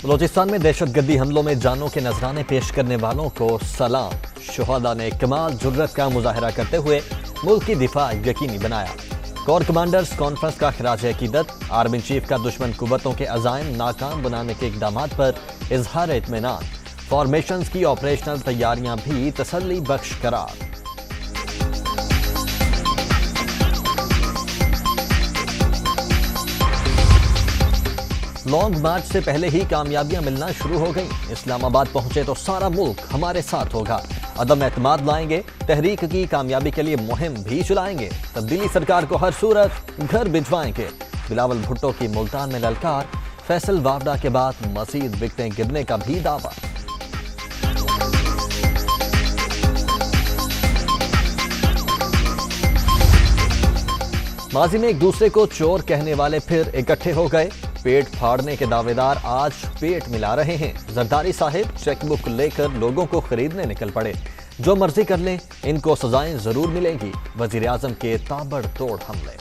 बलोचिस्तान में दहशतगर्दी हमलों में जानों के नजराने पेश करने वालों को सलाम। शुहदा ने कमाल जुर्रत का मुजाहरा करते हुए मुल्क की दिफा यकीनी बनाया। कोर कमांडर्स कॉन्फ्रेंस का खिराज अकीदत। आर्मी चीफ का दुश्मन कुव्वतों के अज़ाइम नाकाम बनाने के इक़दाम पर इजहार इत्मीनान। फॉर्मेशंस की ऑपरेशनल तैयारियां भी तसल्ली बख्श करार। लॉन्ग मार्च से पहले ही कामयाबियां मिलना शुरू हो गईं। इस्लामाबाद पहुंचे तो सारा मुल्क हमारे साथ होगा। अदम एतमाद लाएंगे, तहरीक की कामयाबी के लिए मुहिम भी चलाएंगे। तब्दीली सरकार को हर सूरत घर भिजवाएंगे। बिलावल भुट्टो की मुल्तान में ललकार। फैसल वावडा के बाद मजीद विकटें गिरने का भी दावा। माजी में एक दूसरे को चोर कहने वाले फिर इकट्ठे हो गए। पेट फाड़ने के दावेदार आज पेट मिला रहे हैं। जरदारी साहिब चेकबुक लेकर लोगों को खरीदने निकल पड़े। जो मर्जी कर लें, इनको सजाएं जरूर मिलेंगी। वजीर आजम के ताबड़तोड़ हमले।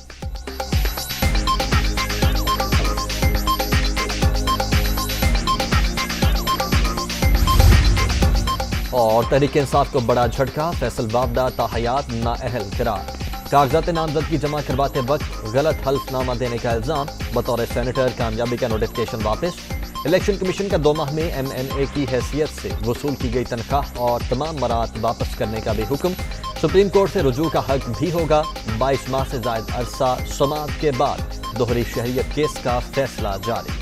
और तहरीक इंसाफ को बड़ा झटका। फैसल वावडा ताहयात नाअहल करार। कागजात नामजदगी जमा करवाते वक्त गलत हल्फनामा देने का इल्जाम। बतौर सेनेटर कामयाबी का नोटिफिकेशन वापस। इलेक्शन कमीशन का 2 माह में MNA की हैसियत से वसूल की गई तनख्वाह और तमाम मरात वापस करने का भी हुक्म। सुप्रीम कोर्ट से रुजू का हक भी होगा। 22 माह से जायद अरसा समाअत के बाद दोहरी शहरियत केस का फैसला जारी।